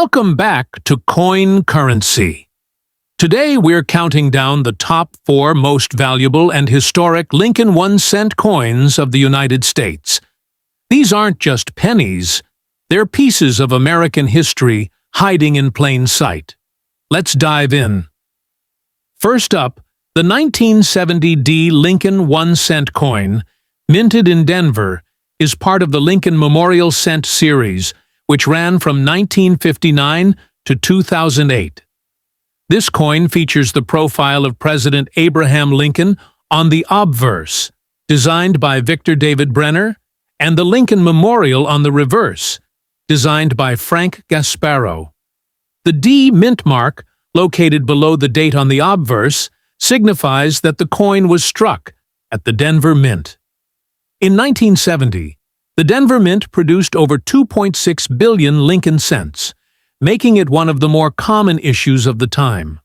Welcome back to Coin Currency. Today we're counting down the top 4 most valuable and historic Lincoln 1-cent coins of the United States. These aren't just pennies, they're pieces of American history hiding in plain sight. Let's dive in. First up, the 1970 Lincoln 1-cent coin, minted in Denver, is part of the Lincoln Memorial Cent series, which ran from 1959 to 2008. This coin features the profile of President Abraham Lincoln on the obverse, designed by Victor David Brenner, and the Lincoln Memorial on the reverse, designed by Frank Gasparro. The D mint mark, located below the date on the obverse, signifies that the coin was struck at the Denver Mint. In 1970, the Denver Mint produced over 2.6 billion Lincoln cents, making it one of the more common issues of the time.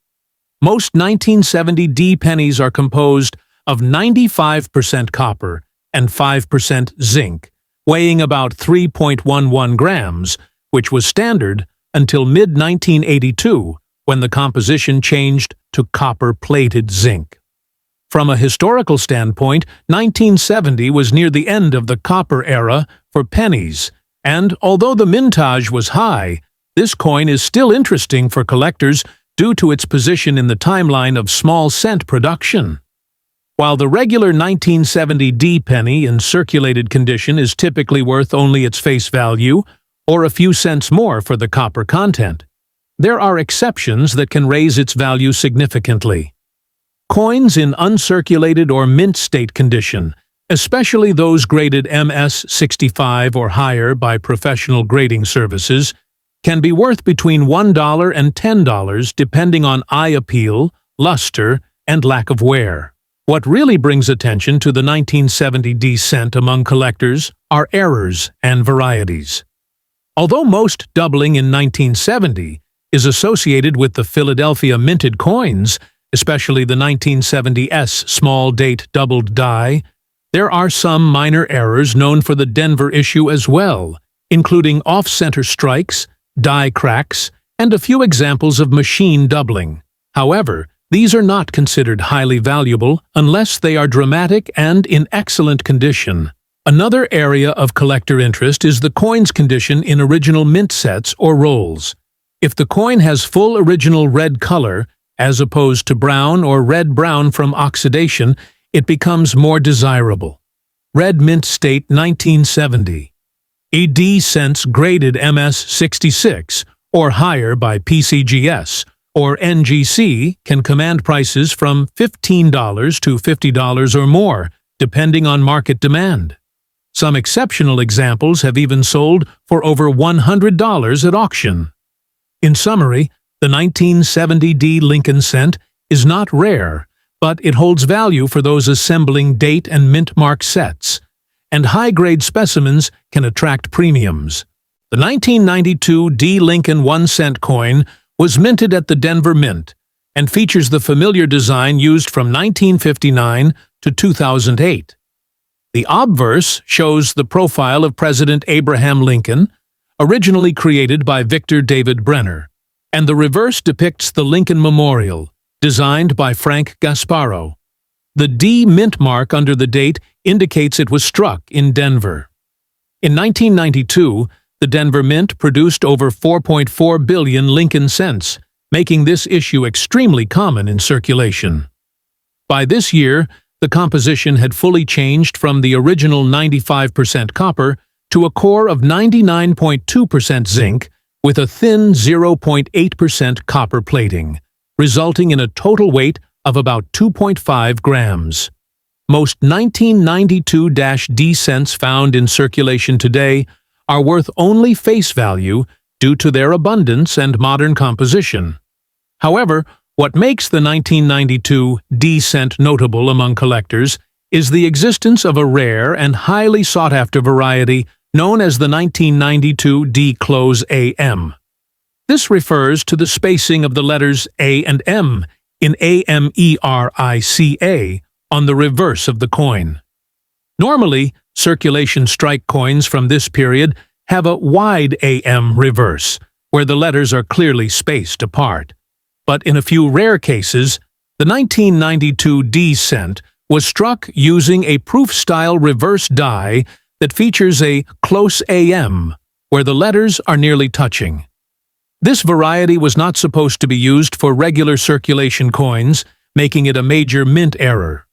Most 1970 D pennies are composed of 95% copper and 5% zinc, weighing about 3.11 grams, which was standard until mid-1982, when the composition changed to copper-plated zinc. From a historical standpoint, 1970 was near the end of the copper era for pennies, and although the mintage was high, this coin is still interesting for collectors due to its position in the timeline of small cent production. While the regular 1970 D penny in circulated condition is typically worth only its face value, or a few cents more for the copper content, there are exceptions that can raise its value significantly. Coins in uncirculated or mint state condition, especially those graded MS-65 or higher by professional grading services, can be worth between $1 and $10 depending on eye appeal, luster, and lack of wear. What really brings attention to the 1970 D cent among collectors are errors and varieties. Although most doubling in 1970 is associated with the Philadelphia minted coins, especially the 1970 S small date doubled die, there are some minor errors known for the Denver issue as well, including off-center strikes, die cracks, and a few examples of machine doubling. However, these are not considered highly valuable unless they are dramatic and in excellent condition. Another area of collector interest is the coin's condition in original mint sets or rolls. If the coin has full original red color, as opposed to brown or red-brown from oxidation, it becomes more desirable. Red Mint State 1970. A D cents graded MS-66 or higher by PCGS or NGC can command prices from $15 to $50 or more, depending on market demand. Some exceptional examples have even sold for over $100 at auction. In summary, the 1970 D Lincoln cent is not rare, but it holds value for those assembling date and mint mark sets, and high-grade specimens can attract premiums. The 1992 D Lincoln 1-cent coin was minted at the Denver Mint and features the familiar design used from 1959 to 2008. The obverse shows the profile of President Abraham Lincoln, originally created by Victor David Brenner, and the reverse depicts the Lincoln Memorial, designed by Frank Gasparro. The D mint mark under the date indicates it was struck in Denver. In 1992, the Denver Mint produced over 4.4 billion Lincoln cents, making this issue extremely common in circulation. By this year, the composition had fully changed from the original 95% copper to a core of 99.2% zinc, with a thin 0.8% copper plating, resulting in a total weight of about 2.5 grams. Most 1992 D cents found in circulation today are worth only face value due to their abundance and modern composition. However, what makes the 1992 D cent notable among collectors is the existence of a rare and highly sought-after variety known as the 1992 D close AM. This refers to the spacing of the letters A and M in AMERICA on the reverse of the coin. Normally, circulation strike coins from this period have a wide AM reverse, where the letters are clearly spaced apart. But in a few rare cases, the 1992 D cent was struck using a proof-style reverse die that features a close AM, where the letters are nearly touching. This variety was not supposed to be used for regular circulation coins, making it a major mint error.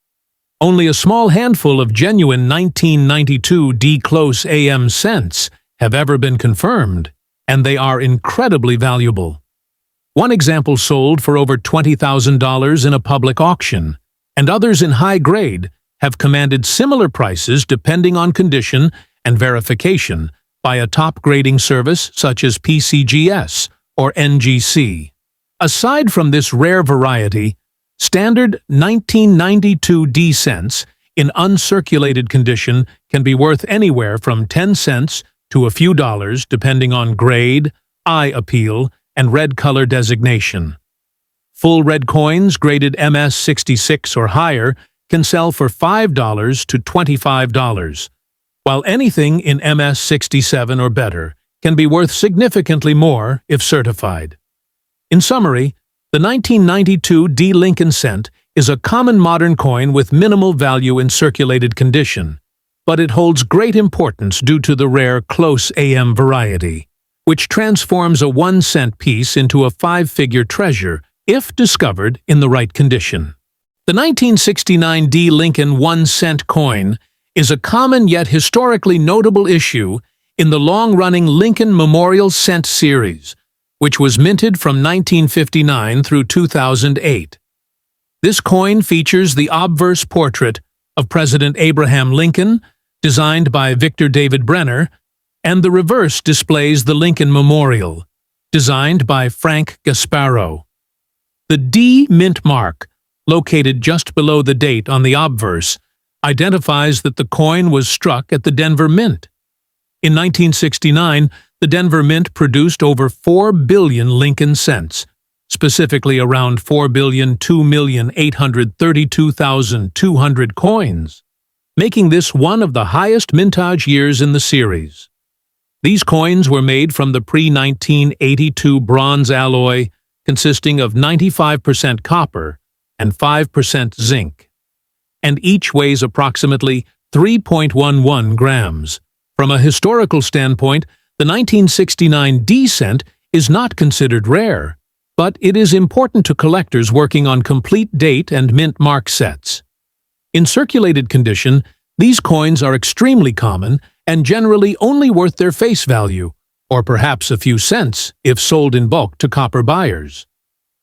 Only a small handful of genuine 1992 D close AM cents have ever been confirmed, and they are incredibly valuable. One example sold for over $20,000 in a public auction, and others in high grade have commanded similar prices depending on condition and verification by a top grading service such as PCGS or NGC. Aside from this rare variety, standard 1992 D cents in uncirculated condition can be worth anywhere from 10 cents to a few dollars depending on grade, eye appeal, and red color designation. Full red coins graded MS 66 or higher can sell for $5 to $25, while anything in MS 67 or better can be worth significantly more if certified. In summary, the 1992 D Lincoln cent is a common modern coin with minimal value in circulated condition, but it holds great importance due to the rare close AM variety, which transforms a 1-cent piece into a 5-figure treasure if discovered in the right condition. The 1969 D Lincoln 1-cent coin is a common yet historically notable issue in the long-running Lincoln Memorial Cent series, which was minted from 1959 through 2008. This coin features the obverse portrait of President Abraham Lincoln, designed by Victor David Brenner, and the reverse displays the Lincoln Memorial, designed by Frank Gasparo. The D mint mark, located just below the date on the obverse, identifies that the coin was struck at the Denver Mint. In 1969, the Denver Mint produced over 4 billion Lincoln cents, specifically around 4,2,832,200 coins, making this one of the highest mintage years in the series. These coins were made from the pre-1982 bronze alloy consisting of 95% copper and 5% zinc, and each weighs approximately 3.11 grams. From a historical standpoint, the 1969 D cent is not considered rare, but it is important to collectors working on complete date and mint mark sets. In circulated condition, these coins are extremely common and generally only worth their face value, or perhaps a few cents if sold in bulk to copper buyers.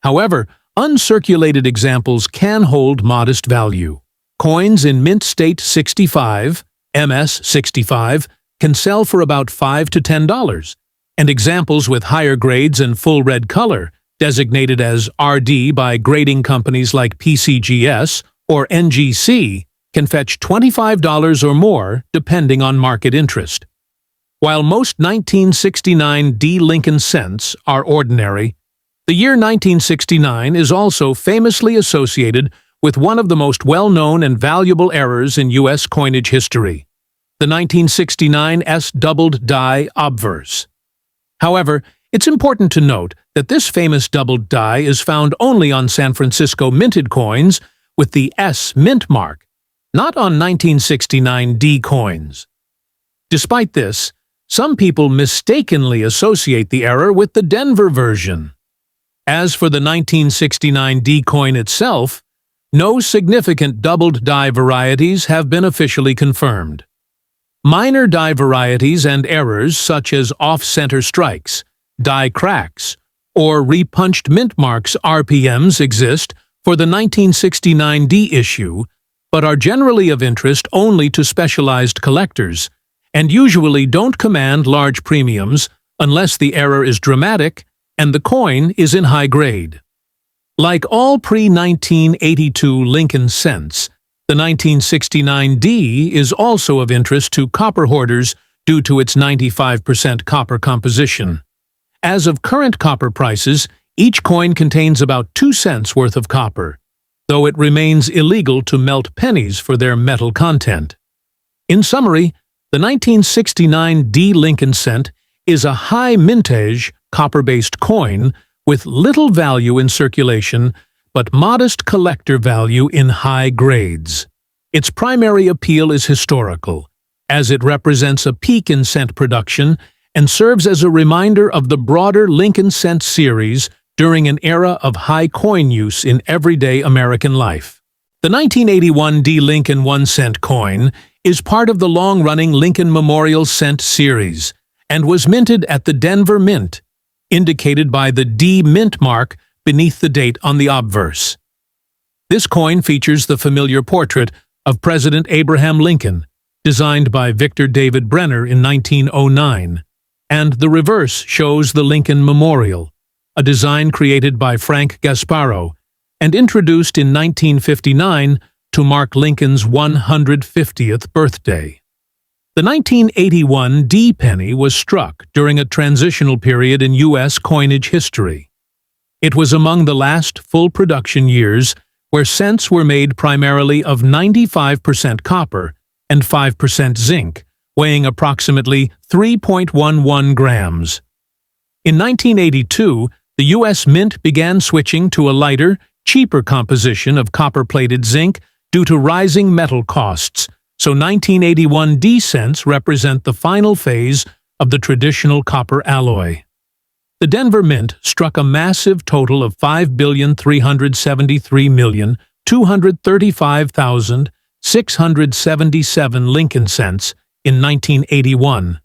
However, uncirculated examples can hold modest value. Coins in mint state 65, MS 65, can sell for about $5 to $10, and examples with higher grades and full red color, designated as RD by grading companies like PCGS or NGC, can fetch $25 or more depending on market interest. While most 1969 D Lincoln cents are ordinary, the year 1969 is also famously associated with one of the most well-known and valuable errors in U.S. coinage history, the 1969 S doubled die obverse. However, it's important to note that this famous doubled die is found only on San Francisco minted coins with the S mint mark, not on 1969 D coins. Despite this, some people mistakenly associate the error with the Denver version. As for the 1969 D coin itself, no significant doubled die varieties have been officially confirmed. Minor die varieties and errors such as off-center strikes, die cracks, or repunched mint marks RPMs exist for the 1969 D issue, but are generally of interest only to specialized collectors, and usually don't command large premiums unless the error is dramatic and the coin is in high grade. Like all pre-1982 Lincoln cents, the 1969 D is also of interest to copper hoarders due to its 95% copper composition. As of current copper prices, each coin contains about 2 cents worth of copper, though it remains illegal to melt pennies for their metal content. In summary, the 1969 D Lincoln cent is a high mintage, copper-based coin with little value in circulation but modest collector value in high grades. Its primary appeal is historical, as it represents a peak in cent production and serves as a reminder of the broader Lincoln cent series during an era of high coin use in everyday American life. The 1981 D. Lincoln 1-cent coin is part of the long-running Lincoln Memorial Cent series and was minted at the Denver Mint, indicated by the D Mint mark beneath the date on the obverse. This coin features the familiar portrait of President Abraham Lincoln, designed by Victor David Brenner in 1909, and the reverse shows the Lincoln Memorial, a design created by Frank Gasparo and introduced in 1959 to mark Lincoln's 150th birthday. The 1981 D penny was struck during a transitional period in U.S. coinage history. It was among the last full production years where cents were made primarily of 95% copper and 5% zinc, weighing approximately 3.11 grams. In 1982, the U.S. Mint began switching to a lighter, cheaper composition of copper-plated zinc due to rising metal costs, so 1981 D cents represent the final phase of the traditional copper alloy. The Denver Mint struck a massive total of 5,373,235,677 Lincoln cents in 1981,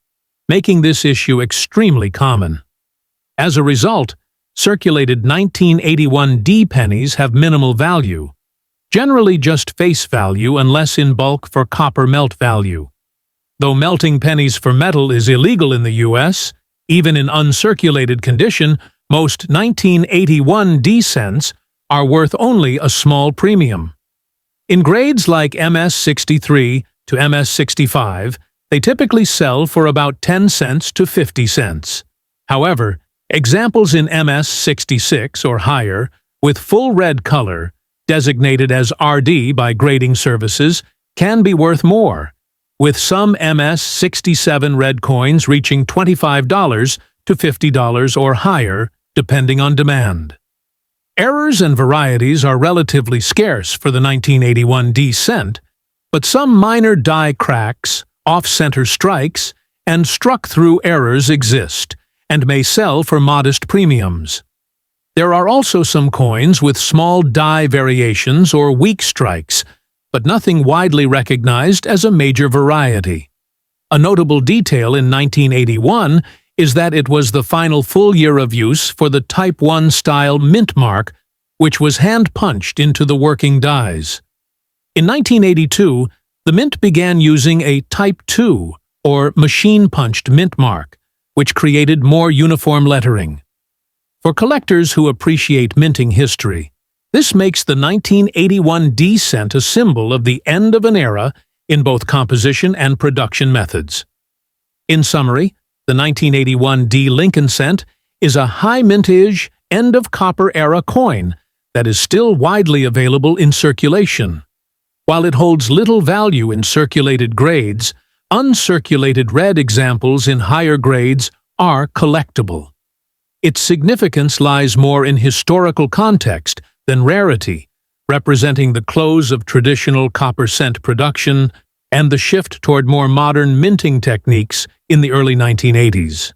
making this issue extremely common. As a result, circulated 1981 D pennies have minimal value, generally just face value unless in bulk for copper melt value. Though melting pennies for metal is illegal in the U.S., even in uncirculated condition, most 1981 D cents are worth only a small premium. In grades like MS-63 to MS-65, they typically sell for about 10 cents to 50 cents. However, examples in MS-66 or higher, with full red color, designated as RD by grading services, can be worth more, with some MS-67 red coins reaching $25 to $50 or higher, depending on demand. Errors and varieties are relatively scarce for the 1981 D cent, but some minor die cracks, off-center strikes, and struck-through errors exist, and may sell for modest premiums. There are also some coins with small die variations or weak strikes, but nothing widely recognized as a major variety. A notable detail in 1981 is that it was the final full year of use for the Type 1 style mint mark, which was hand-punched into the working dies. In 1982, the mint began using a Type 2 or machine-punched mint mark, which created more uniform lettering. For collectors who appreciate minting history, this makes the 1981 D cent a symbol of the end of an era in both composition and production methods. In summary, the 1981 D Lincoln cent is a high mintage, end-of-copper era coin that is still widely available in circulation. While it holds little value in circulated grades, uncirculated red examples in higher grades are collectible. Its significance lies more in historical context than rarity, representing the close of traditional copper cent production and the shift toward more modern minting techniques in the early 1980s.